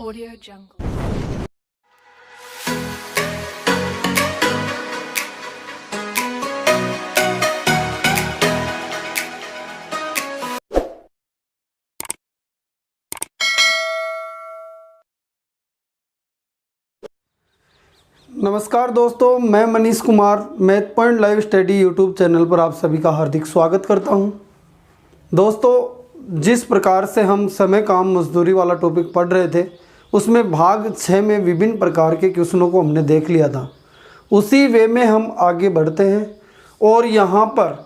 Audio Jungle. नमस्कार दोस्तों, मैं Manish Kumar math point live study YouTube channel पर आप सभी का हार्दिक स्वागत करता हूं। दोस्तों, जिस प्रकार से हम समय काम मजदूरी वाला टॉपिक पढ़ रहे थे उसमें भाग 6 में विभिन्न प्रकार के क्वेश्चनों को हमने देख लिया था। उसी वे में हम आगे बढ़ते हैं और यहाँ पर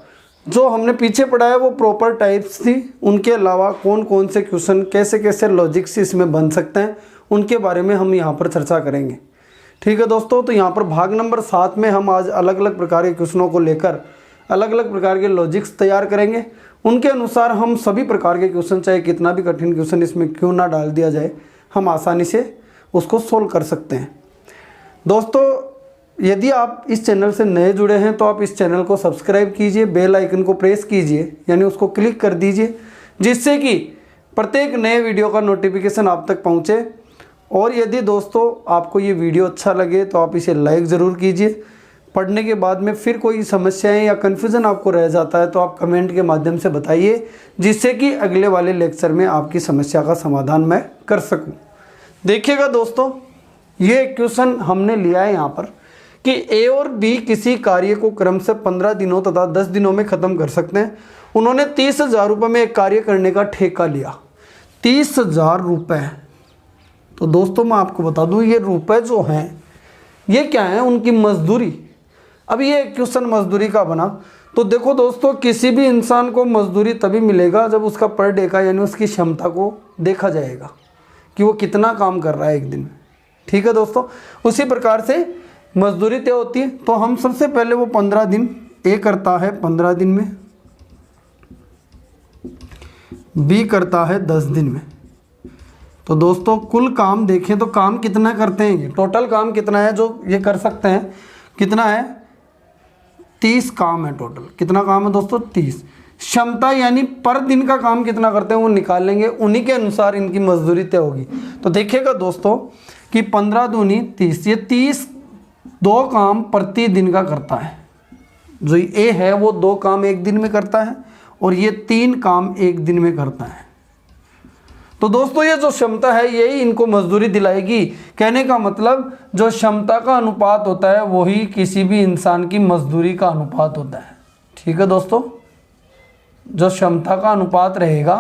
जो हमने पीछे पढ़ा है वो प्रॉपर टाइप्स थी। उनके अलावा कौन कौन से क्वेश्चन कैसे कैसे लॉजिक से इसमें बन सकते हैं उनके बारे में हम यहाँ पर चर्चा करेंगे। ठीक है दोस्तों, तो यहाँ पर भाग नंबर 7 में हम आज अलग अलग प्रकार के क्वेश्चनों को लेकर अलग अलग प्रकार के लॉजिक्स तैयार करेंगे। उनके अनुसार हम सभी प्रकार के क्वेश्चन, चाहे कितना भी कठिन क्वेश्चन इसमें क्यों ना डाल दिया जाए, हम आसानी से उसको सोल्व कर सकते हैं। दोस्तों, यदि आप इस चैनल से नए जुड़े हैं तो आप इस चैनल को सब्सक्राइब कीजिए, बेल आइकन को प्रेस कीजिए, यानी उसको क्लिक कर दीजिए, जिससे कि प्रत्येक नए वीडियो का नोटिफिकेशन आप तक पहुँचे। और यदि दोस्तों आपको ये वीडियो अच्छा लगे तो आप इसे लाइक ज़रूर कीजिए। पढ़ने के बाद में फिर कोई समस्याएं या कन्फ्यूज़न आपको रह जाता है तो आप कमेंट के माध्यम से बताइए, जिससे कि अगले वाले लेक्चर में आपकी समस्या का समाधान मैं कर सकूं। देखिएगा दोस्तों, ये क्वेश्चन हमने लिया है यहाँ पर कि ए और बी किसी कार्य को क्रम से 15 दिनों तथा 10 दिनों में ख़त्म कर सकते हैं। उन्होंने 30,000 रुपये में एक कार्य करने का ठेका लिया। 30,000 रुपये। तो दोस्तों मैं आपको बता दूं, ये रुपए जो हैं ये क्या है, उनकी मजदूरी। अब ये क्वेश्चन मजदूरी का बना तो देखो दोस्तों, किसी भी इंसान को मजदूरी तभी मिलेगा जब उसका पर डे का यानी उसकी क्षमता को देखा जाएगा कि वो कितना काम कर रहा है एक दिन में। ठीक है दोस्तों, उसी प्रकार से मजदूरी तय होती है। तो हम सबसे पहले वो 15 दिन, ए करता है 15 दिन में, बी करता है 10 दिन में। तो दोस्तों कुल काम देखें तो काम कितना करते हैं, टोटल काम कितना है जो ये कर सकते हैं, कितना है, 30 काम है टोटल। कितना काम है दोस्तों, 30। क्षमता यानी पर दिन का काम कितना करते हैं वो निकाल लेंगे, उन्हीं के अनुसार इनकी मजदूरी तय होगी। तो देखिएगा दोस्तों कि 15 दूनी 30, ये 30 2 काम प्रति दिन का करता है। जो ए है वो 2 काम एक दिन में करता है और ये 3 काम एक दिन में करता है। तो दोस्तों ये जो क्षमता है यही इनको मजदूरी दिलाएगी। कहने का मतलब जो क्षमता का अनुपात होता है वही किसी भी इंसान की मजदूरी का अनुपात होता है। ठीक है दोस्तों, जो क्षमता का अनुपात रहेगा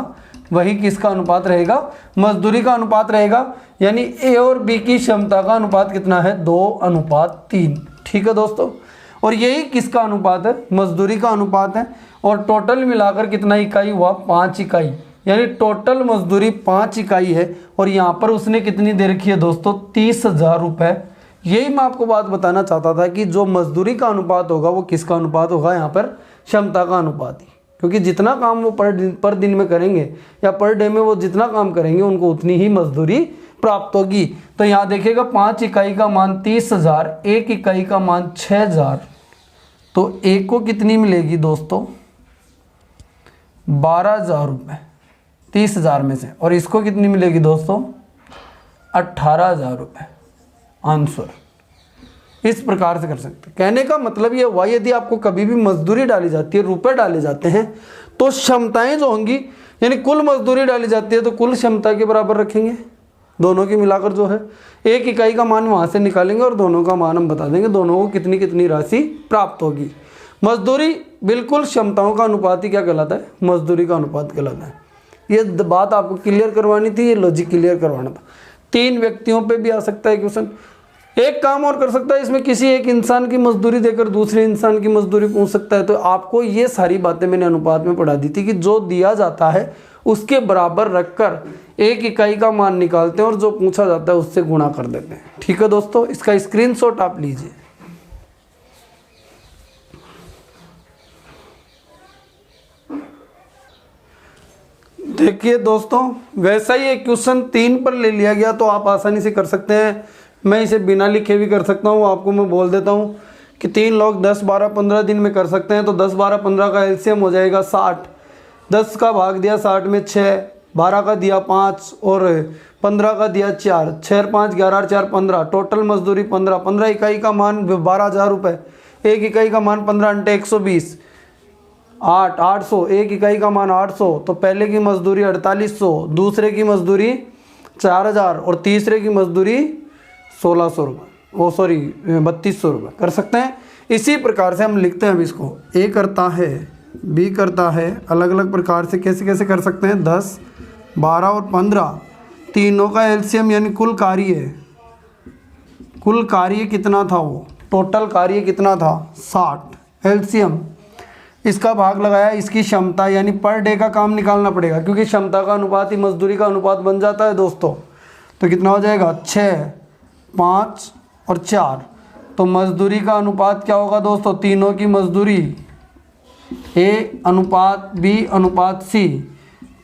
वही किसका अनुपात रहेगा, मजदूरी का अनुपात रहेगा। यानी ए और बी की क्षमता का अनुपात कितना है, 2:3। ठीक है दोस्तों, और यही किसका अनुपात है, मजदूरी का अनुपात है। और टोटल मिलाकर कितना इकाई हुआ, 5 इकाई, यानी टोटल मजदूरी 5 इकाई है। और यहाँ पर उसने कितनी दे रखी है दोस्तों, 30,000 रुपये। यही मैं आपको बात बताना चाहता था कि जो मजदूरी का अनुपात होगा वो किसका अनुपात होगा, यहाँ पर क्षमता का अनुपात ही। क्योंकि जितना काम वो पर दिन में करेंगे या पर डे में वो जितना काम करेंगे उनको उतनी ही मजदूरी प्राप्त होगी। तो यहाँ देखिएगा 5 इकाई का मान 30,000, 1 इकाई का मान 6,000। तो एक को कितनी मिलेगी दोस्तों, 12,000 रुपये 30,000 में से। और इसको कितनी मिलेगी दोस्तों, 18,000 रुपये आंसर। इस प्रकार से कर सकते हैं। कहने का मतलब ये हुआ, यदि आपको कभी भी मजदूरी डाली जाती है, रुपए डाले जाते हैं, तो क्षमताएं जो होंगी यानी कुल मजदूरी डाली जाती है तो कुल क्षमता के बराबर रखेंगे। दोनों की मिलाकर जो है 1 इकाई का मान वहाँ से निकालेंगे और दोनों का मान हम बता देंगे, दोनों को कितनी कितनी राशि प्राप्त होगी। मजदूरी बिल्कुल क्षमताओं का अनुपात ही क्या कहलाता है, मजदूरी का अनुपात कहलाता है। ये बात आपको क्लियर करवानी थी, ये लॉजिक क्लियर करवाना था। 3 व्यक्तियों पे भी आ सकता है क्वेश्चन। एक काम और कर सकता है, इसमें किसी एक इंसान की मजदूरी देकर दूसरे इंसान की मजदूरी पूछ सकता है। तो आपको ये सारी बातें मैंने अनुपात में पढ़ा दी थी कि जो दिया जाता है उसके बराबर रखकर 1 इकाई का मान निकालते हैं और जो पूछा जाता है उससे गुणा कर देते हैं। ठीक है दोस्तों, इसका स्क्रीनशॉट आप लीजिए। देखिए दोस्तों, वैसा ही एक क्वेश्चन 3 पर ले लिया गया तो आप आसानी से कर सकते हैं। मैं इसे बिना लिखे भी कर सकता हूँ। आपको मैं बोल देता हूँ कि 3 लोग 10, 12, 15 दिन में कर सकते हैं। तो 10, 12, 15 का एलसीएम हो जाएगा 60। 10 का भाग दिया 60 में 6, 12 का दिया 5 और 15 का दिया 4, 6 5 11 और 4 15, टोटल मजदूरी 15, 15 इकाई का मान 12,000 रुपये, 1 इकाई का मान 15 × 120, 800, 1 इकाई का मान 800। तो पहले की मजदूरी 4800, दूसरे की मजदूरी 4000 और तीसरे की मजदूरी 1600 रुपये, वो सॉरी 3200 रुपये कर सकते हैं। इसी प्रकार से हम लिखते हैं अब इसको, ए करता है, बी करता है, अलग अलग प्रकार से कैसे कैसे कर सकते हैं। 10, 12 और 15 तीनों का एलसीएम यानी कुल कार्य, कुल कार्य कितना था, वो टोटल कार्य कितना था 60, एलसीएम इसका भाग लगाया इसकी क्षमता यानी पर डे का काम निकालना पड़ेगा, क्योंकि क्षमता का अनुपात ही मजदूरी का अनुपात बन जाता है दोस्तों। तो कितना हो जाएगा 6, 5 और 4। तो मजदूरी का अनुपात क्या होगा दोस्तों, तीनों की मजदूरी ए अनुपात बी अनुपात सी,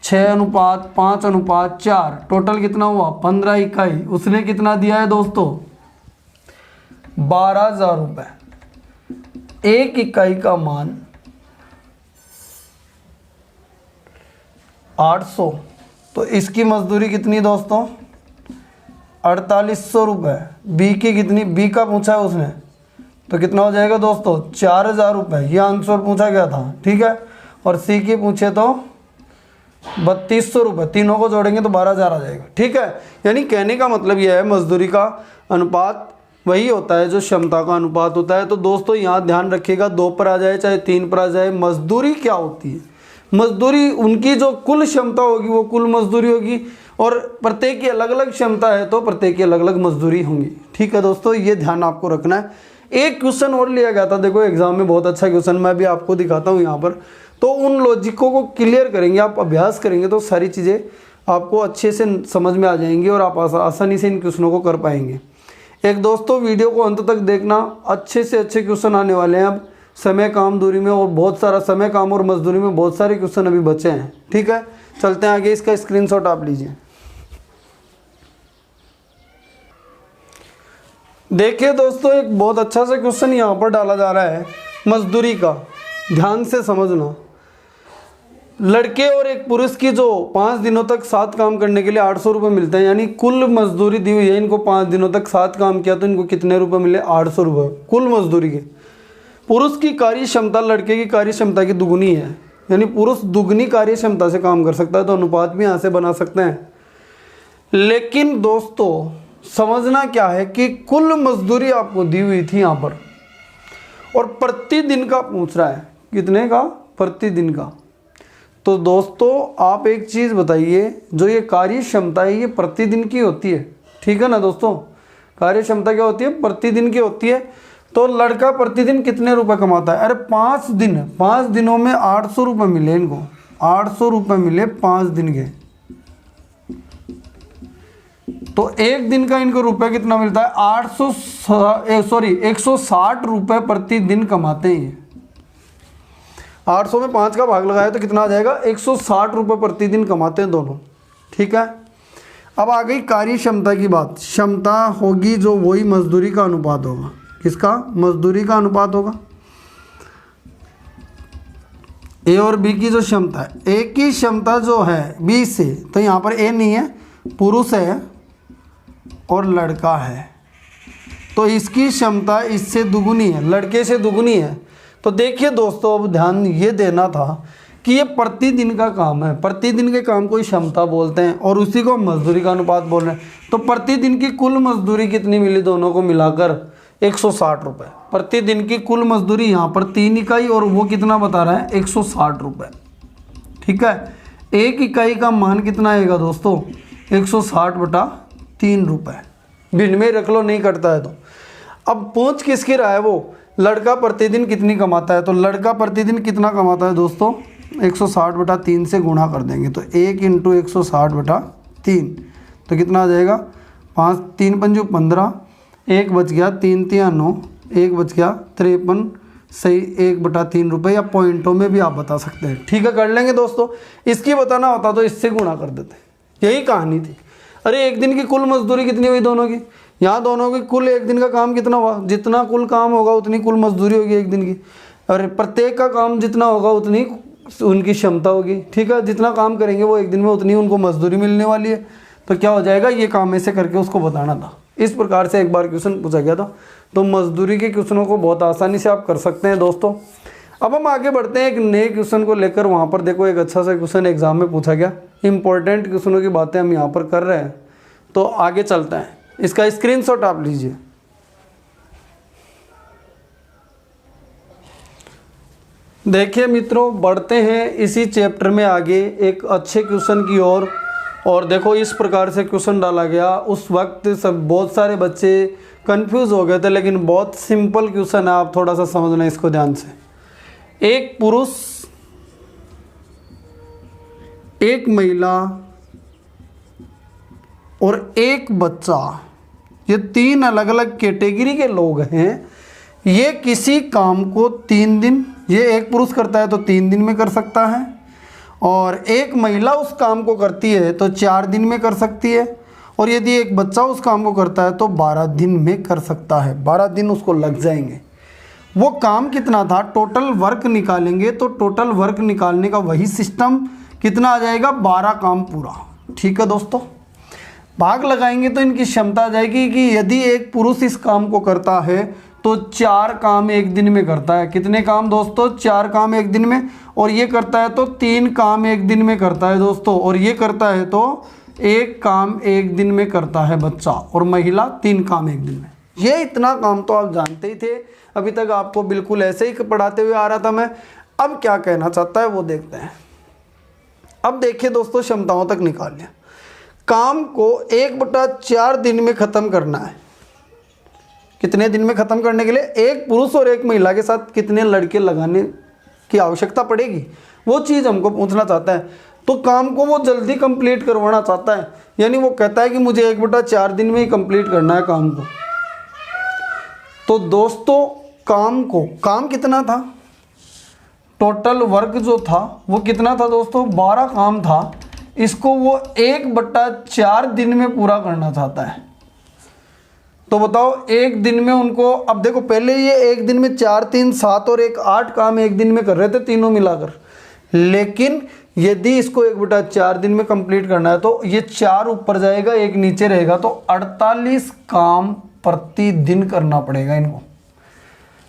6:5:4, टोटल कितना हुआ 15 इकाई। उसने कितना दिया है दोस्तों 12,000 रुपये। 1 इकाई का मान 800, तो इसकी मजदूरी कितनी दोस्तों 4800 रुपये। बी की कितनी, बी का पूछा है उसने, तो कितना हो जाएगा दोस्तों 4000 रुपये, यह आंसर पूछा गया था, ठीक है। और सी की पूछे तो 3200 रुपये, तीनों को जोड़ेंगे तो 12,000 आ जाएगा, ठीक है। यानी कहने का मतलब यह है मजदूरी का अनुपात वही होता है जो क्षमता का अनुपात होता है। तो दोस्तों यहाँ ध्यान रखिएगा, 2 पर आ जाए चाहे 3 पर आ जाए, मजदूरी क्या होती है, मजदूरी उनकी जो कुल क्षमता होगी वो कुल मजदूरी होगी, और प्रत्येक की अलग अलग क्षमता है तो प्रत्येक की अलग अलग मजदूरी होंगी, ठीक है दोस्तों, ये ध्यान आपको रखना है। एक क्वेश्चन और लिया गया था, देखो एग्जाम में बहुत अच्छा क्वेश्चन, मैं भी आपको दिखाता हूँ यहाँ पर। तो उन लॉजिकों को क्लियर करेंगे, आप अभ्यास करेंगे तो सारी चीज़ें आपको अच्छे से समझ में आ जाएंगी और आप आसानी से इन क्वेश्चनों को कर पाएंगे। एक दोस्तों वीडियो को अंत तक देखना, अच्छे से अच्छे क्वेश्चन आने वाले हैं अब समय काम दूरी में, और बहुत सारा समय काम और मजदूरी में बहुत सारे क्वेश्चन अभी बचे हैं, ठीक है। चलते हैं आगे, इसका स्क्रीनशॉट आप लीजिए। देखिए दोस्तों एक बहुत अच्छा सा क्वेश्चन यहाँ पर डाला जा रहा है मजदूरी का, ध्यान से समझना। लड़के और एक पुरुष की जो 5 दिनों तक साथ काम करने के लिए 800 रुपये मिलते हैं, यानी कुल मजदूरी दी हुई है, इनको 5 दिनों तक साथ काम किया तो इनको कितने रुपए मिले 800 रुपये कुल मजदूरी के। पुरुष की कार्य क्षमता लड़के की कार्य क्षमता की दुगुनी है, यानी पुरुष दुगनी कार्य क्षमता से काम कर सकता है, तो अनुपात भी यहाँ से बना सकते हैं। लेकिन दोस्तों समझना क्या है कि कुल मजदूरी आपको दी हुई थी यहाँ पर, और प्रतिदिन का पूछ रहा है, कितने का प्रतिदिन का। तो दोस्तों आप एक चीज़ बताइए, जो ये कार्य क्षमता है ये प्रतिदिन की होती है, ठीक है ना दोस्तों, कार्य क्षमता क्या होती है प्रतिदिन की होती है। तो लड़का प्रतिदिन कितने रुपए कमाता है, अरे 5 दिन, 5 दिनों में 800 रुपये मिले इनको, 800 रुपये मिले 5 दिन के। तो एक दिन का इनको रुपए कितना मिलता है 160 रुपये प्रतिदिन कमाते हैं। 800 में 5 का भाग लगाया तो कितना आ जाएगा 160 रुपये प्रतिदिन कमाते हैं दोनों, ठीक है। अब आ गई कार्य क्षमता की बात। क्षमता होगी जो वही मजदूरी का अनुपात होगा, किसका, मजदूरी का अनुपात होगा। ए और बी की जो क्षमता है, ए की क्षमता जो है बी से, तो यहाँ पर ए नहीं है, पुरुष है और लड़का है, तो इसकी क्षमता इससे दुगुनी है, लड़के से दुगुनी है। तो देखिए दोस्तों अब ध्यान ये देना था कि ये प्रतिदिन का काम है, प्रतिदिन के काम को ही क्षमता बोलते हैं और उसी को मजदूरी का अनुपात बोल रहे हैं। तो प्रतिदिन की कुल मजदूरी कितनी मिली दोनों को मिलाकर 160 रुपये। प्रतिदिन की कुल मजदूरी यहाँ पर 3 इकाई और वो कितना बता रहा है 160 रुपये, ठीक है। 1 इकाई का मान कितना आएगा दोस्तों 160/3 रुपये, दिन में रख लो नहीं कटता है तो। अब पूछ किसकी रहा है, वो लड़का प्रतिदिन कितनी कमाता है। तो लड़का प्रतिदिन कितना कमाता है दोस्तों 160/3 से गुणा कर देंगे, तो 1 × 160/3 तो कितना आ जाएगा 5 3 पंजू 15, 1 बच गया 3 3 9, 1 बच गया 53, सही 1/3 रुपये, या पॉइंटों में भी आप बता सकते हैं, ठीक है। कर लेंगे दोस्तों, इसकी बताना होता तो इससे गुणा कर देते, यही कहानी थी। अरे एक दिन की कुल मजदूरी कितनी हुई दोनों की, यहाँ दोनों की कुल एक दिन का काम कितना हुआ, जितना कुल काम होगा उतनी कुल मजदूरी होगी एक दिन की, और प्रत्येक का काम जितना होगा उतनी उनकी क्षमता होगी, ठीक है। जितना काम करेंगे वो एक दिन में उतनी उनको मजदूरी मिलने वाली है। तो क्या हो जाएगा, ये काम ऐसे करके उसको बताना था। इस प्रकार से एक बार क्वेश्चन पूछा गया था। तो मजदूरी के क्वेश्चनों को बहुत आसानी से आप कर सकते हैं दोस्तों। अब हम आगे बढ़ते हैं एक नए क्वेश्चन को लेकर। वहाँ पर देखो एक अच्छा सा क्वेश्चन एग्जाम में पूछा गया, इंपॉर्टेंट क्वेश्चनों की बातें हम यहाँ पर कर रहे हैं। तो आगे चलते हैं, इसका स्क्रीनशॉट आप लीजिए। देखिए मित्रों, बढ़ते हैं इसी चैप्टर में आगे एक अच्छे क्वेश्चन की ओर। और देखो इस प्रकार से क्वेश्चन डाला गया, उस वक्त सब बहुत सारे बच्चे कंफ्यूज हो गए थे, लेकिन बहुत सिंपल क्वेश्चन है, आप थोड़ा सा समझना इसको ध्यान से। एक पुरुष, एक महिला और एक बच्चा, ये 3 अलग अलग कैटेगरी के लोग हैं। ये किसी काम को 3 दिन, ये एक पुरुष करता है तो 3 दिन में कर सकता है, और एक महिला उस काम को करती है तो 4 दिन में कर सकती है, और यदि एक बच्चा उस काम को करता है तो 12 दिन में कर सकता है। 12 दिन उसको लग जाएंगे। वो काम कितना था, टोटल वर्क निकालेंगे तो टोटल वर्क निकालने का वही सिस्टम कितना आ जाएगा, 12 काम पूरा। ठीक है दोस्तों, भाग लगाएंगे तो इनकी क्षमता आ जाएगी कि यदि एक पुरुष इस काम को करता है तो 4 काम एक दिन में करता है। कितने काम दोस्तों, 4 काम एक दिन में। और ये करता है तो 3 काम एक दिन में करता है दोस्तों। और ये करता है तो 1 काम एक दिन में करता है बच्चा, और महिला 3 काम एक दिन में। ये इतना काम तो आप जानते ही थे, अभी तक आपको बिल्कुल ऐसे ही पढ़ाते हुए आ रहा था मैं। अब क्या कहना चाहता है वो देखते हैं। अब देखिए दोस्तों, क्षमताओं तक निकाल लिया। काम को 1/4 दिन में ख़त्म करना है। कितने दिन में ख़त्म करने के लिए एक पुरुष और एक महिला के साथ कितने लड़के लगाने की आवश्यकता पड़ेगी, वो चीज़ हमको पूछना चाहता है। तो काम को वो जल्दी कंप्लीट करवाना चाहता है, यानी वो कहता है कि मुझे 1/4 दिन में ही कंप्लीट करना है काम को। तो दोस्तों काम कितना था, टोटल वर्क जो था वो कितना था दोस्तों, 12 काम था। इसको वो 1/4 दिन में पूरा करना चाहता है। तो बताओ एक दिन में उनको, अब देखो पहले ये एक दिन में 4, 3, 7 और 1 8 काम एक दिन में कर रहे थे तीनों मिलाकर। लेकिन यदि इसको 1/4 दिन में कंप्लीट करना है तो ये 4 ऊपर जाएगा, 1 नीचे रहेगा, तो 48 काम प्रतिदिन करना पड़ेगा इनको।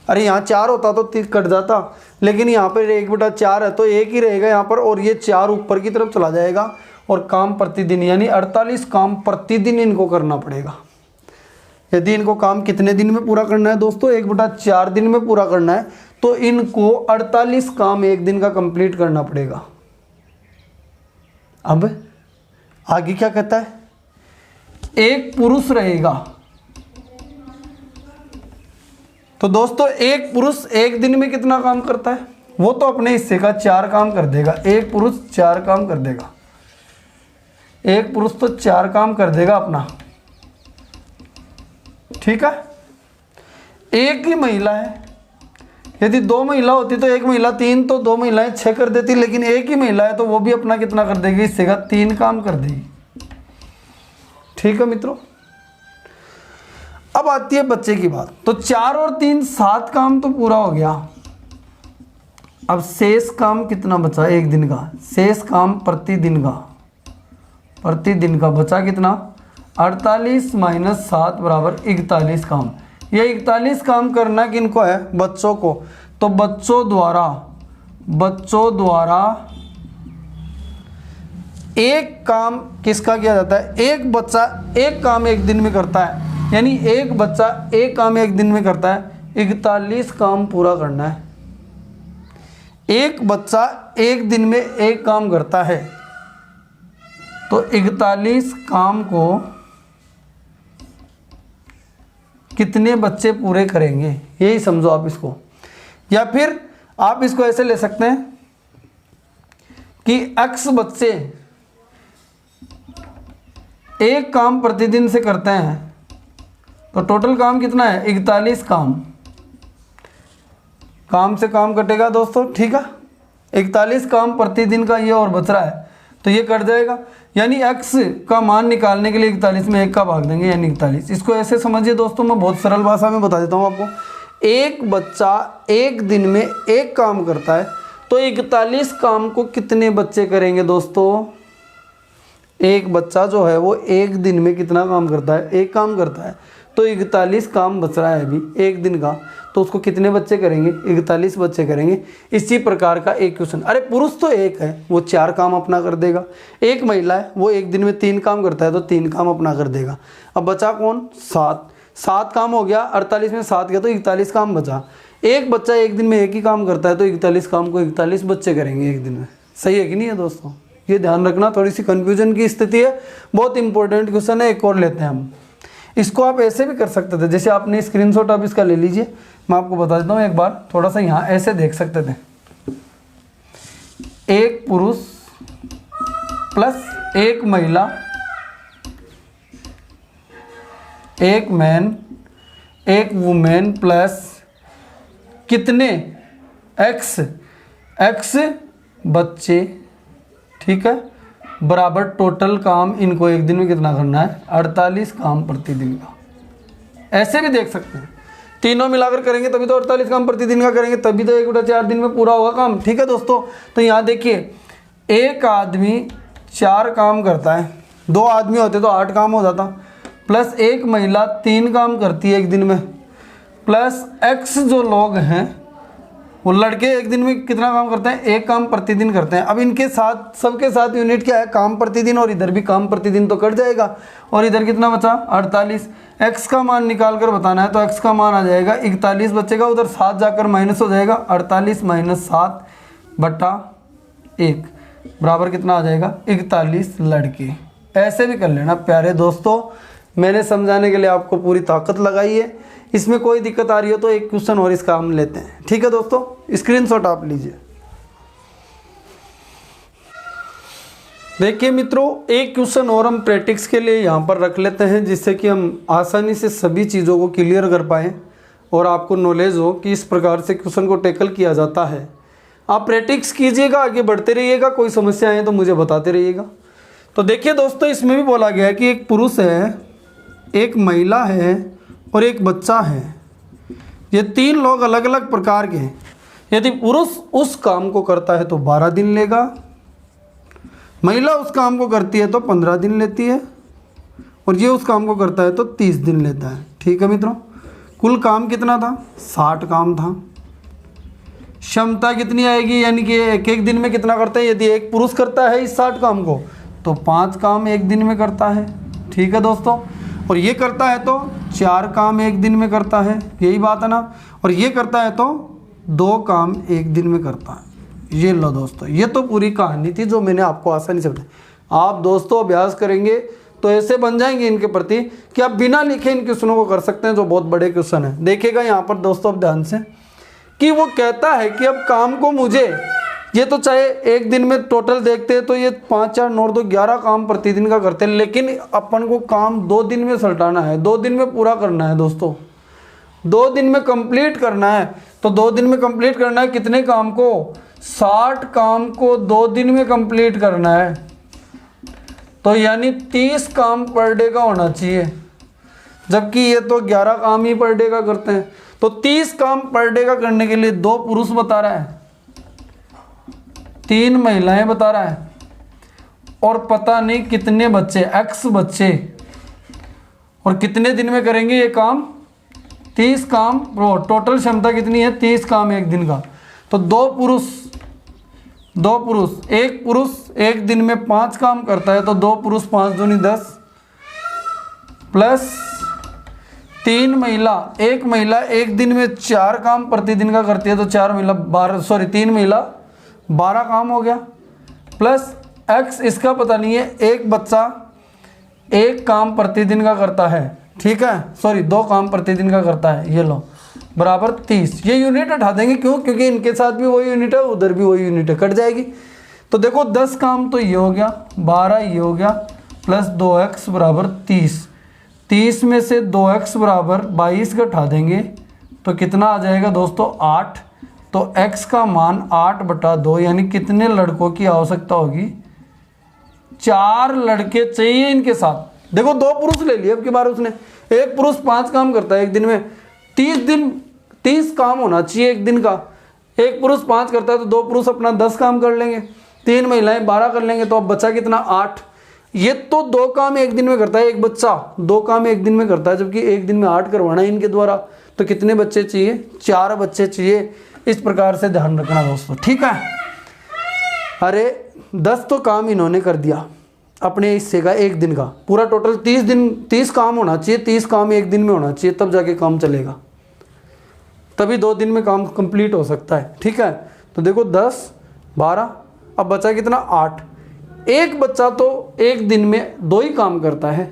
अरे यहाँ 4 होता तो 30 कट जाता, लेकिन यहाँ पर 1/4 है तो 1 ही रहेगा यहाँ पर, और ये 4 ऊपर की तरफ चला जाएगा। और काम प्रतिदिन यानी 48 काम प्रतिदिन इनको करना पड़ेगा। यदि इनको काम कितने दिन में पूरा करना है दोस्तों, 1/4 दिन में पूरा करना है, तो इनको 48 काम एक दिन का कंप्लीट करना पड़ेगा। अब आगे क्या कहता है, एक पुरुष रहेगा। तो दोस्तों एक पुरुष एक दिन में कितना काम करता है, वो तो अपने हिस्से का 4 काम कर देगा। एक पुरुष 4 काम कर देगा, एक पुरुष तो 4 काम कर देगा अपना। ठीक है, एक ही महिला है। यदि 2 महिला होती तो एक महिला 3, तो 2 महिलाएं 6 कर देती, लेकिन एक ही महिला है तो वो भी अपना कितना कर देगी, हिस्से का 3 काम कर देगी। ठीक है मित्रों, अब आती है बच्चे की बात। तो 4 और 3 7 काम तो पूरा हो गया। अब शेष काम कितना बचा एक दिन का, शेष काम प्रतिदिन का बचा कितना, 48 - 7 = 41 काम। ये 41 काम करना किनको है, बच्चों को। तो बच्चों द्वारा एक काम किसका किया जाता है, एक बच्चा एक काम एक दिन में करता है, यानी एक बच्चा एक काम एक दिन में करता है। 41 काम पूरा करना है। एक बच्चा एक दिन में एक काम करता है, तो 41 काम को कितने बच्चे पूरे करेंगे, यही समझो आप इसको। या फिर आप इसको ऐसे ले सकते हैं कि x बच्चे एक काम प्रतिदिन से करते हैं, तो टोटल काम कितना है, 41 काम। काम से काम कटेगा दोस्तों, ठीक है। 41 काम प्रतिदिन का ये और बच रहा है, तो ये कट जाएगा। यानी x का मान निकालने के लिए 41 में 1 का भाग देंगे, यानी 41। इसको ऐसे समझिए दोस्तों, मैं बहुत सरल भाषा में बता देता हूँ आपको। एक बच्चा एक दिन में एक काम करता है, तो 41 काम को कितने बच्चे करेंगे दोस्तों, एक बच्चा जो है वो एक दिन में कितना काम करता है, एक काम करता है। तो 41 काम बच रहा है अभी एक दिन का, तो उसको कितने बच्चे करेंगे, 41 बच्चे करेंगे। इसी प्रकार का एक क्वेश्चन, अरे पुरुष तो एक है वो 4 काम अपना कर देगा, एक महिला है वो एक दिन में 3 काम करता है तो 3 काम अपना कर देगा। अब बचा कौन, 7 काम हो गया, 48 में 7 गया तो 41 काम बचा। एक बच्चा एक दिन में एक ही काम करता है तो 41 काम को 41 बच्चे करेंगे एक दिन में। सही है कि नहीं है दोस्तों, ये ध्यान रखना, थोड़ी सी कंफ्यूजन की स्थिति है, बहुत इंपॉर्टेंट क्वेश्चन है। एक और लेते हैं हम, इसको आप ऐसे भी कर सकते थे, जैसे आपने स्क्रीनशॉट आप इसका ले लीजिए, मैं आपको बता देता हूँ एक बार, थोड़ा सा यहाँ ऐसे देख सकते थे, एक पुरुष प्लस एक महिला, एक मैन एक वुमेन प्लस कितने एक्स बच्चे, ठीक है, बराबर टोटल काम इनको एक दिन में कितना करना है, 48 काम प्रतिदिन का। ऐसे भी देख सकते हैं, तीनों मिलाकर करेंगे तभी तो 48 काम प्रतिदिन का करेंगे, तभी तो 1/4 दिन में पूरा होगा काम। ठीक है दोस्तों, तो यहाँ देखिए एक आदमी 4 काम करता है, 2 आदमी होते तो 8 काम हो जाता, प्लस एक महिला 3 काम करती है एक दिन में, प्लस एक्स जो लोग हैं वो लड़के एक दिन में कितना काम करते हैं, 1 काम प्रतिदिन करते हैं। अब इनके साथ सबके साथ यूनिट क्या है, काम प्रतिदिन, और इधर भी काम प्रतिदिन तो कट जाएगा, और इधर कितना बचा 48। एक्स का मान निकाल कर बताना है तो एक्स का मान आ जाएगा 41 बचेगा, उधर 7 जाकर माइनस हो जाएगा, 48 - 7 बटा 1 बराबर कितना आ जाएगा, 41 लड़के। ऐसे भी कर लेना प्यारे दोस्तों, मैंने समझाने के लिए आपको पूरी ताकत लगाई है। इसमें कोई दिक्कत आ रही हो तो एक क्वेश्चन और इसका हम लेते हैं। ठीक है दोस्तों, स्क्रीनशॉट आप लीजिए। देखिए मित्रों, एक क्वेश्चन और हम प्रैक्टिस के लिए यहाँ पर रख लेते हैं, जिससे कि हम आसानी से सभी चीज़ों को क्लियर कर पाएँ और आपको नॉलेज हो कि इस प्रकार से क्वेश्चन को टैकल किया जाता है। आप प्रैक्टिस कीजिएगा, आगे बढ़ते रहिएगा, कोई समस्या है तो मुझे बताते रहिएगा। तो देखिए दोस्तों, इसमें भी बोला गया है कि एक पुरुष है, एक महिला है और एक बच्चा है। ये 3 लोग अलग अलग प्रकार के हैं। यदि पुरुष उस काम को करता है तो 12 दिन लेगा, महिला उस काम को करती है तो 15 दिन लेती है, और ये उस काम को करता है तो 30 दिन लेता है। ठीक है मित्रों, कुल काम कितना था, 60 काम था। क्षमता कितनी आएगी, यानी कि एक दिन में कितना करते हैं, यदि एक पुरुष करता है इस 60 काम को तो 5 काम एक दिन में करता है। ठीक है दोस्तों, और ये करता है तो 4 काम एक दिन में करता है, यही बात है ना, और ये करता है तो 2 काम एक दिन में करता है। ये लो दोस्तों, ये तो पूरी कहानी थी जो मैंने आपको आसानी से बताई। आप दोस्तों अभ्यास करेंगे तो ऐसे बन जाएंगे इनके प्रति कि आप बिना लिखे इन क्वेश्चनों को कर सकते हैं, जो बहुत बड़े क्वेश्चन है। देखिएगा यहाँ पर दोस्तों अब ध्यान से, कि वो कहता है कि अब काम को मुझे, ये तो चाहे एक दिन में टोटल देखते हैं तो ये 5 4 9 2 11 काम प्रतिदिन का करते हैं, लेकिन अपन को काम 2 दिन में सलटाना है, 2 दिन में पूरा करना है दोस्तों, 2 दिन में कंप्लीट करना है। तो 2 दिन में कंप्लीट करना है कितने काम को, 60 काम को 2 दिन में कंप्लीट करना है, तो यानी 30 काम पर डे का होना चाहिए, जबकि ये तो 11 काम ही पर डे का करते हैं। तो 30 काम पर डे का करने के लिए 2 पुरुष बता रहा है, 3 महिलाएं बता रहा है, और पता नहीं कितने बच्चे, एक्स बच्चे, और कितने दिन में करेंगे ये काम, 30 काम। टोटल क्षमता कितनी है, 30 काम एक दिन का। तो 2 पुरुष, एक पुरुष एक दिन में 5 काम करता है तो 2 पुरुष 5 दूनी 10, प्लस 3 महिला, एक महिला एक दिन में 4 काम प्रतिदिन का करती है तो 3 महिला 12 काम हो गया, प्लस एक्स, इसका पता नहीं है, एक बच्चा 1 काम प्रतिदिन का करता है। ठीक है, 2 काम प्रतिदिन का करता है, ये लो बराबर 30। ये यूनिट हटा देंगे, क्यों, क्योंकि इनके साथ भी वही यूनिट है, उधर भी वही यूनिट है, कट जाएगी। तो देखो 10 काम तो ये हो गया, 12 ये हो गया, प्लस 2x बराबर 30। 30 में से 2x बराबर 22 घटा देंगे तो कितना आ जाएगा दोस्तों, 8। तो x का मान 8/2, यानी कितने लड़कों की आवश्यकता होगी, 4 लड़के चाहिए इनके साथ। देखो 2 पुरुष ले लिए अब की बार उसने, एक पुरुष 5 काम करता है एक दिन में, 30 काम होना चाहिए एक दिन का। एक पुरुष 5 करता है तो 2 पुरुष अपना 10 काम कर लेंगे, 3 महिलाएं 12 कर लेंगे, तो अब बचा कितना, ये तो 2 काम एक दिन में करता है, एक बच्चा 2 काम एक दिन में करता है, जबकि एक दिन में 8 करवाना है इनके द्वारा। तो कितने बच्चे चाहिए? 4 बच्चे चाहिए। इस प्रकार से ध्यान रखना दोस्तों, ठीक है। अरे 10 तो काम इन्होंने कर दिया अपने हिस्से का एक दिन का, पूरा टोटल 30 काम होना चाहिए, 30 काम एक दिन में होना चाहिए, तब जाके काम चलेगा, तभी 2 दिन में काम कंप्लीट हो सकता है, ठीक है। तो देखो 10 12, अब बचा कितना? 8। एक बच्चा तो एक दिन में 2 ही काम करता है,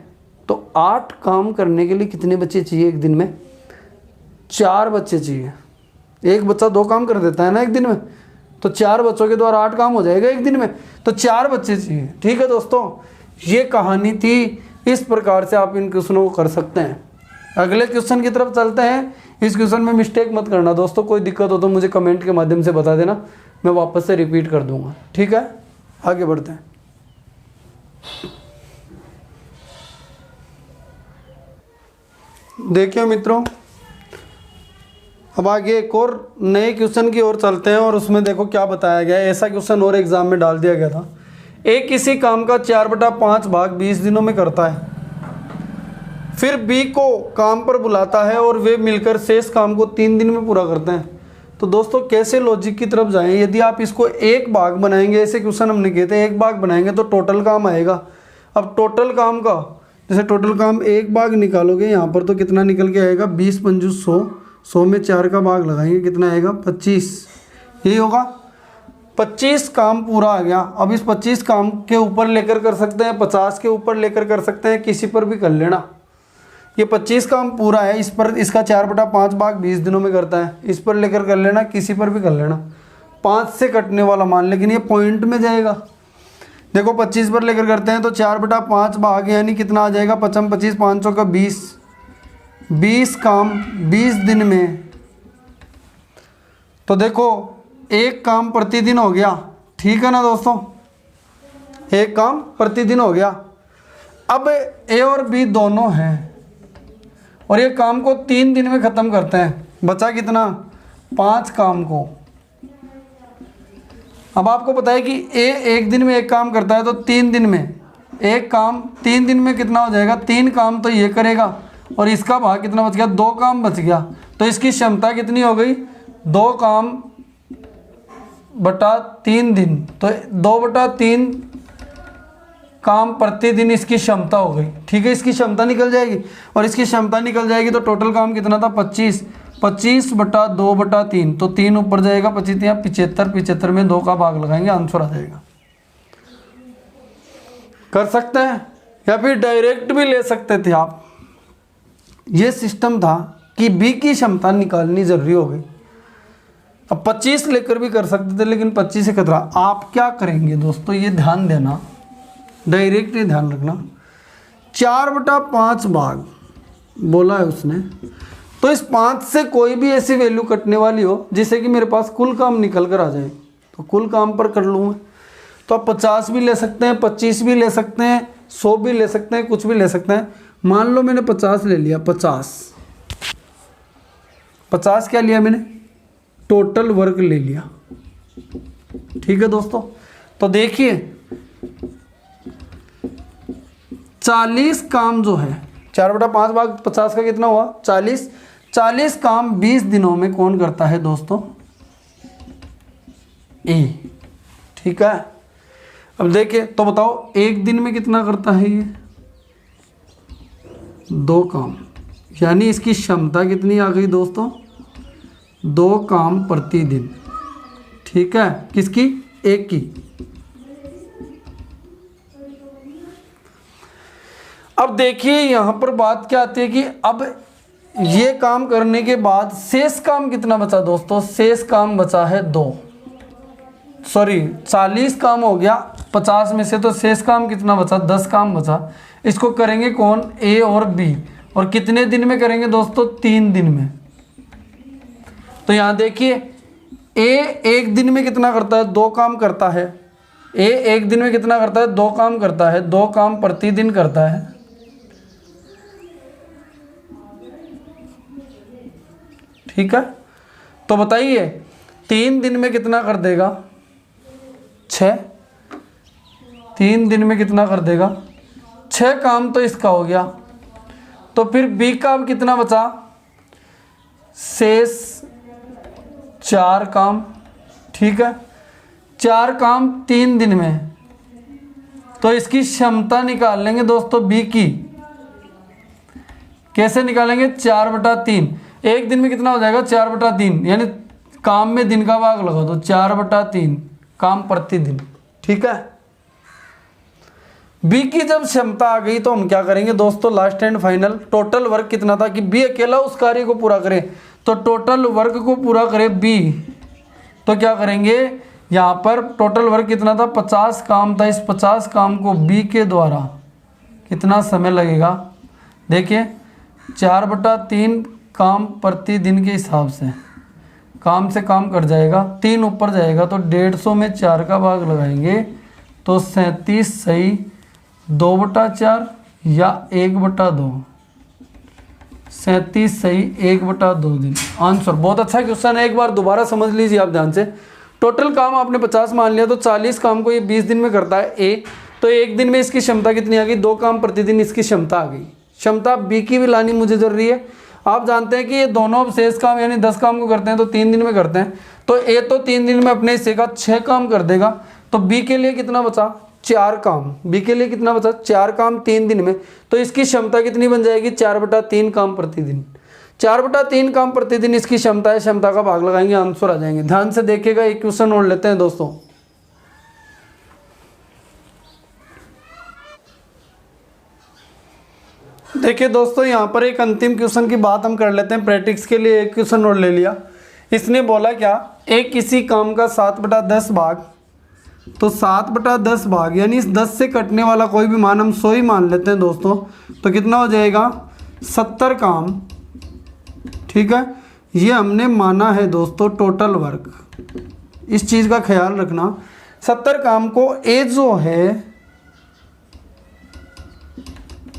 तो 8 काम करने के लिए कितने बच्चे चाहिए एक दिन में? 4 बच्चे चाहिए। एक बच्चा 2 काम कर देता है ना एक दिन में, तो 4 बच्चों के द्वारा 8 काम हो जाएगा एक दिन में, तो 4 बच्चे चाहिए, ठीक है दोस्तों। ये कहानी थी, इस प्रकार से आप इन क्वेश्चनों को कर सकते हैं। अगले क्वेश्चन की तरफ चलते हैं। इस क्वेश्चन में मिस्टेक मत करना दोस्तों, कोई दिक्कत हो तो मुझे कमेंट के माध्यम से बता देना, मैं वापस से रिपीट कर दूंगा, ठीक है। आगे बढ़ते हैं। देखिए मित्रों, अब आगे एक और नए क्वेश्चन की ओर चलते हैं, और उसमें देखो क्या बताया गया है। ऐसा क्वेश्चन और एग्जाम में डाल दिया गया था। एक किसी काम का 4/5 भाग 20 दिनों में करता है, फिर बी को काम पर बुलाता है और वे मिलकर शेष काम को 3 दिन में पूरा करते हैं। तो दोस्तों कैसे लॉजिक की तरफ जाएं? यदि आप इसको एक भाग बनाएंगे, ऐसे क्वेश्चन हमने किए थे, एक भाग बनाएंगे तो टोटल काम आएगा। अब टोटल काम का, जैसे टोटल काम एक भाग निकालोगे यहाँ पर, तो कितना निकल के आएगा? 20 पंजू 100, 100 में 4 का भाग लगाएंगे, कितना आएगा? 25। यही होगा, 25 काम पूरा आ गया। अब इस 25 काम के ऊपर लेकर कर सकते हैं, 50 के ऊपर लेकर कर सकते हैं, किसी पर भी कर लेना। ये 25 काम पूरा है, इस पर इसका 4/5 भाग 20 दिनों में करता है, इस पर लेकर कर लेना, किसी पर भी कर लेना। 5 से कटने वाला मान, लेकिन ये पॉइंट में जाएगा। देखो 25 पर लेकर करते हैं तो 4/5 भाग यानी कितना आ जाएगा? 55 25 500 का 20, 20 काम 20 दिन में। तो देखो एक काम प्रतिदिन हो गया, ठीक है ना दोस्तों, एक काम प्रतिदिन हो गया। अब ए और बी दोनों हैं और ये काम को 3 दिन में ख़त्म करते हैं, बचा कितना? 5 काम को। अब आपको पता है कि ए एक दिन में एक काम करता है, तो 3 दिन में एक काम, 3 दिन में कितना हो जाएगा? 3 काम तो ये करेगा और इसका भाग कितना बच गया? 2 काम बच गया। तो इसकी क्षमता कितनी हो गई? 2 काम बटा 3 दिन, तो 2/3 काम प्रतिदिन इसकी क्षमता हो गई, ठीक है। इसकी क्षमता निकल जाएगी, और इसकी क्षमता निकल जाएगी तो टोटल काम कितना था? 25, 25/2/3, तो 3 ऊपर जाएगा, 25 या 75, 75 में 2 का भाग लगाएंगे, आंसर आ जाएगा। कर सकते हैं, या फिर डायरेक्ट भी ले सकते थे आप। ये सिस्टम था कि बी की क्षमता निकालनी जरूरी हो गई। अब 25 लेकर भी कर सकते थे, लेकिन 25 से खतरा। आप क्या करेंगे दोस्तों, ये ध्यान देना, डायरेक्ट ही ध्यान रखना। 4/5 भाग बोला है उसने, तो इस 5 से कोई भी ऐसी वैल्यू कटने वाली हो जिससे कि मेरे पास कुल काम निकल कर आ जाए, तो कुल काम पर कर लूँ मैं। तो आप 50 भी ले सकते हैं, 25 भी ले सकते हैं, 100 भी ले सकते हैं, कुछ भी ले सकते हैं। मान लो मैंने 50 ले लिया, 50 क्या लिया मैंने? टोटल वर्क ले लिया, ठीक है दोस्तों। तो देखिए 40 काम जो है, 4/5 भाग 50 का कितना हुआ? 40 काम 20 दिनों में कौन करता है दोस्तों? ए, ठीक है। अब देखिए तो बताओ एक दिन में कितना करता है ये? 2 काम, यानी इसकी क्षमता कितनी आ गई दोस्तों? 2 काम प्रतिदिन, ठीक है। किसकी? एक की। अब देखिए यहां पर बात क्या आती है कि अब ये काम करने के बाद शेष काम कितना बचा दोस्तों? शेष काम बचा है 2, 40 काम हो गया 50 में से, तो शेष काम कितना बचा? 10 काम बचा। इसको करेंगे कौन? ए और बी, और कितने दिन में करेंगे दोस्तों? 3 दिन में। तो यहां देखिए ए एक दिन में कितना करता है? 2 काम करता है। ए एक दिन में कितना करता है? 2 काम करता है, 2 काम प्रतिदिन करता है, ठीक है। तो बताइए 3 दिन में कितना कर देगा? 6, 3 दिन में कितना कर देगा, 6 काम तो इसका हो गया। तो फिर बी का अब कितना बचा, शेष 4 काम। ठीक है, 4 काम 3 दिन में, तो इसकी क्षमता निकाल लेंगे दोस्तों बी की। कैसे निकालेंगे, 4/3। एक दिन में कितना हो जाएगा, 4/3, यानी काम में दिन का भाग लगा दो, 4/3 काम प्रति दिन। ठीक है, बी की जब क्षमता आ गई तो हम क्या करेंगे दोस्तों, last and final total work कितना था कि बी अकेला उस कार्य को पूरा करे, तो टोटल वर्क को पूरा करे बी, तो क्या करेंगे यहाँ पर टोटल वर्क कितना था, 50 काम था। इस 50 काम को बी के द्वारा कितना समय लगेगा, देखिए 4/3 काम प्रति दिन के हिसाब से काम से काम कट जाएगा, 3 ऊपर जाएगा, तो 150 में 4 का भाग लगाएंगे तो 37 सही 2/4 या 1/2, 37 सही 1/2 दिन आंसर। बहुत अच्छा क्वेश्चन है, एक बार दोबारा समझ लीजिए आप ध्यान से। टोटल काम आपने 50 मान लिया, तो 40 काम को ये 20 दिन में करता है ए, तो एक दिन में इसकी क्षमता कितनी आ गई, 2 काम प्रतिदिन इसकी क्षमता आ गई। क्षमता बी की भी लानी मुझे जरूरी है। आप जानते हैं कि ये दोनों शेष काम यानी 10 काम को करते हैं तो 3 दिन में करते हैं, तो ए तो 3 दिन में अपने हिस्से का 6 काम कर देगा, तो बी के लिए कितना बचा, 4 काम। बी के लिए कितना बचा, 4 काम 3 दिन में, तो इसकी क्षमता कितनी बन जाएगी, 4/3 काम प्रतिदिन। 4/3 काम प्रतिदिन इसकी क्षमता है, क्षमता का भाग लगाएंगे, आंसर आ जाएंगे। ध्यान से देखिएगा, एक क्वेश्चन और लेते हैं दोस्तों। देखिए दोस्तों, यहाँ पर एक अंतिम क्वेश्चन की बात हम कर लेते हैं। प्रैक्टिस के लिए एक क्वेश्चन और ले लिया। इसने बोला क्या, एक किसी काम का 7/10 भाग, तो 7/10 भाग यानी इस 10 से कटने वाला कोई भी मान हम 100 ही मान लेते हैं दोस्तों, तो कितना हो जाएगा 70 काम। ठीक है, ये हमने माना है दोस्तों टोटल वर्क, इस चीज़ का ख्याल रखना। 70 काम को ए जो है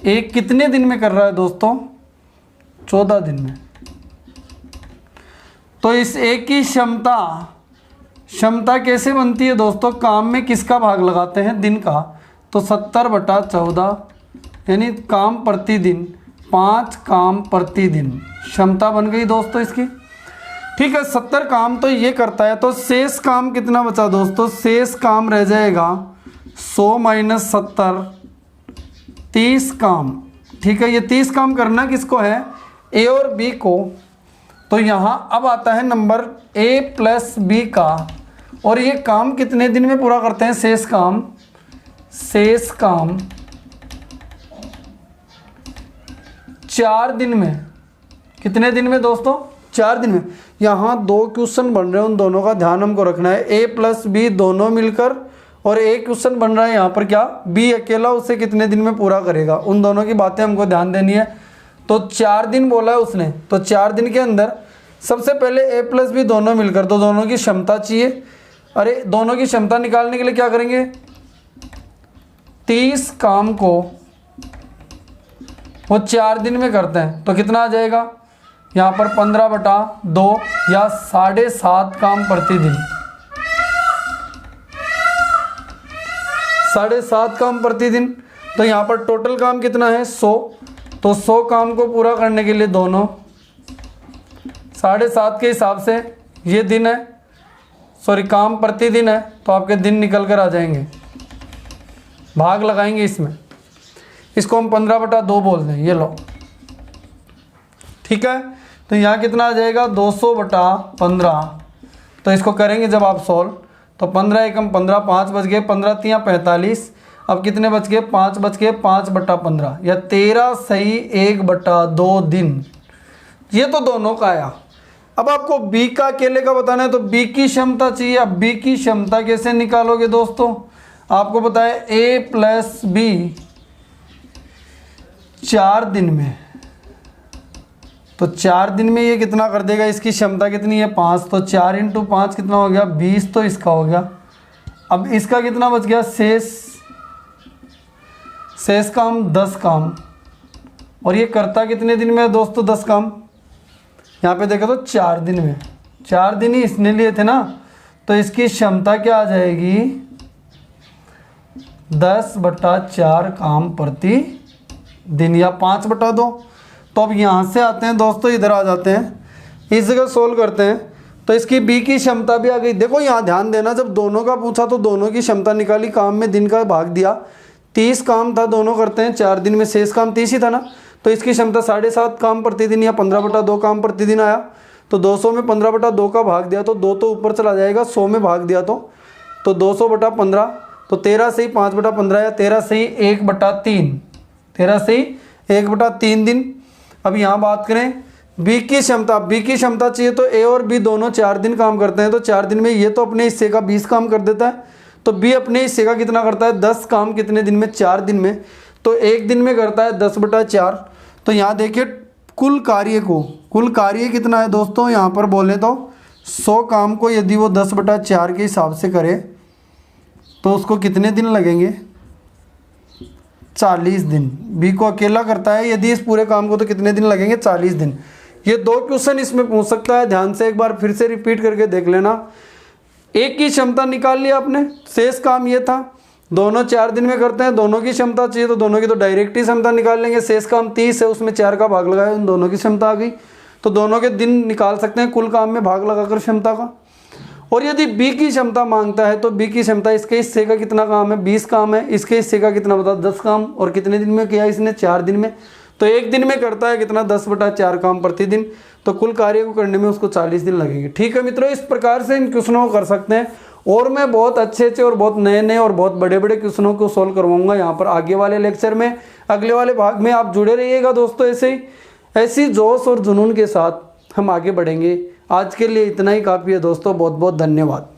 एक कितने दिन में कर रहा है दोस्तों, 14 दिन में। तो इस एक की क्षमता कैसे बनती है दोस्तों, काम में किसका भाग लगाते हैं, दिन का, तो 70/14 यानी काम प्रतिदिन, 5 काम प्रतिदिन क्षमता बन गई दोस्तों इसकी। ठीक है, 70 काम तो ये करता है, तो शेष काम कितना बचा दोस्तों, शेष काम रह जाएगा 100 - 70 30 काम। ठीक है, ये 30 काम करना किसको है, ए और बी को। तो यहाँ अब आता है नंबर ए प्लस बी का, और ये काम कितने दिन में पूरा करते हैं, शेष काम 4 दिन में। कितने दिन में दोस्तों, 4 दिन में। यहाँ 2 क्वेश्चन बन रहे हैं, उन दोनों का ध्यान हमको रखना है, ए प्लस बी दोनों मिलकर, और एक क्वेश्चन बन रहा है यहाँ पर क्या, बी अकेला, उसे कितने दिन में पूरा करेगा। उन दोनों की बातें हमको ध्यान देनी है। तो 4 दिन बोला है उसने, तो 4 दिन के अंदर सबसे पहले ए प्लस बी दोनों मिलकर, तो दोनों की क्षमता चाहिए। अरे दोनों की क्षमता निकालने के लिए क्या करेंगे, 30 काम को वो 4 दिन में करते हैं, तो कितना आ जाएगा यहाँ पर 15/2 या 7.5 काम प्रतिदिन, 7.5 काम प्रतिदिन। तो यहाँ पर टोटल काम कितना है 100, तो 100 काम को पूरा करने के लिए दोनों 7.5 के हिसाब से ये दिन है, सॉरी काम प्रतिदिन है, तो आपके दिन निकल कर आ जाएंगे, भाग लगाएंगे इसमें, इसको हम 15/2 बोलते हैं, ये लो। ठीक है, तो यहाँ कितना आ जाएगा 200/15, तो इसको करेंगे जब आप सॉल्व, तो 15 एकम 15, 5 बच गए, 15 × 3 = 45। अब कितने बच गए, 5 बच गए, 5/15 या 13 सही 1/2 दिन। ये तो दोनों का आया। अब आपको बी का अकेले का बताना है, तो बी की क्षमता चाहिए। अब बी की क्षमता कैसे निकालोगे दोस्तों, आपको पता है ए प्लस बी 4 दिन में, तो 4 दिन में ये कितना कर देगा, इसकी क्षमता कितनी है 5, तो 4 × 5 कितना हो गया 20, तो इसका हो गया। अब इसका कितना बच गया, शेष काम 10 काम, और ये करता कितने दिन में है दोस्तों 10 काम, यहाँ पे देखो तो 4 दिन में, 4 दिन ही इसने लिए थे ना, तो इसकी क्षमता क्या आ जाएगी 10/4 काम प्रति दिन या 5/2। तो अब यहाँ से आते हैं दोस्तों, इधर आ जाते हैं, इस जगह सोल्व करते हैं। तो इसकी बी की क्षमता भी आ गई। देखो यहाँ ध्यान देना, जब दोनों का पूछा तो दोनों की क्षमता निकाली, काम में दिन का भाग दिया। 30 काम था, दोनों करते हैं 4 दिन में, शेष काम 30 ही था ना। तो इसकी क्षमता 7.5 काम प्रतिदिन या 15/2 काम प्रतिदिन आया। तो 200 में 15/2 का भाग दिया तो 2 तो ऊपर चला जाएगा, 100 में भाग दिया तो 200/15। तो 13 से ही 5/15 या 13 से ही 1/3, 13 से ही 1/3 दिन। अब यहाँ बात करें बी की क्षमता, बी की क्षमता चाहिए तो ए और बी दोनों 4 दिन काम करते हैं। तो 4 दिन में ये तो अपने हिस्से का 20 काम कर देता है, तो बी अपने हिस्से का कितना करता है, 10 काम कितने दिन में, 4 दिन में। तो एक दिन में करता है 10/4। तो यहाँ देखिए कुल कार्य कितना है दोस्तों, यहाँ पर बोले तो 100 काम को यदि वो 10/4 के हिसाब से करे तो उसको कितने दिन लगेंगे, 40 दिन। बी को अकेला करता है यदि इस पूरे काम को, तो कितने दिन लगेंगे, 40 दिन। ये 2 क्वेश्चन इसमें पूछ सकता है, ध्यान से एक बार फिर से रिपीट करके देख लेना। एक की क्षमता निकाल लिया आपने, शेष काम ये था, दोनों 4 दिन में करते हैं, दोनों की क्षमता चाहिए तो दोनों की तो डायरेक्ट ही क्षमता निकाल लेंगे। शेष काम 30 है, उसमें 4 का भाग लगाया, उन दोनों की क्षमता आ गई। तो दोनों के दिन निकाल सकते हैं कुल काम में भाग लगाकर क्षमता का। और यदि बी की क्षमता मांगता है तो बी की क्षमता, इसके हिस्से का कितना काम है, 20 काम है, इसके हिस्से का कितना बता, 10 काम। और कितने दिन में किया इसने, 4 दिन में। तो एक दिन में करता है कितना, 10/4 काम प्रतिदिन। तो कुल कार्य को करने में उसको 40 दिन लगेंगे। ठीक है मित्रों, इस प्रकार से इन क्वेश्चनों को कर सकते हैं। और मैं बहुत अच्छे और बहुत नए और बहुत बड़े क्वेश्चनों को सोल्व करवाऊंगा यहाँ पर आगे वाले लेक्चर में, अगले वाले भाग में। आप जुड़े रहिएगा दोस्तों, ऐसी जोश और जुनून के साथ हम आगे बढ़ेंगे। आज के लिए इतना ही काफ़ी है दोस्तों, बहुत बहुत धन्यवाद।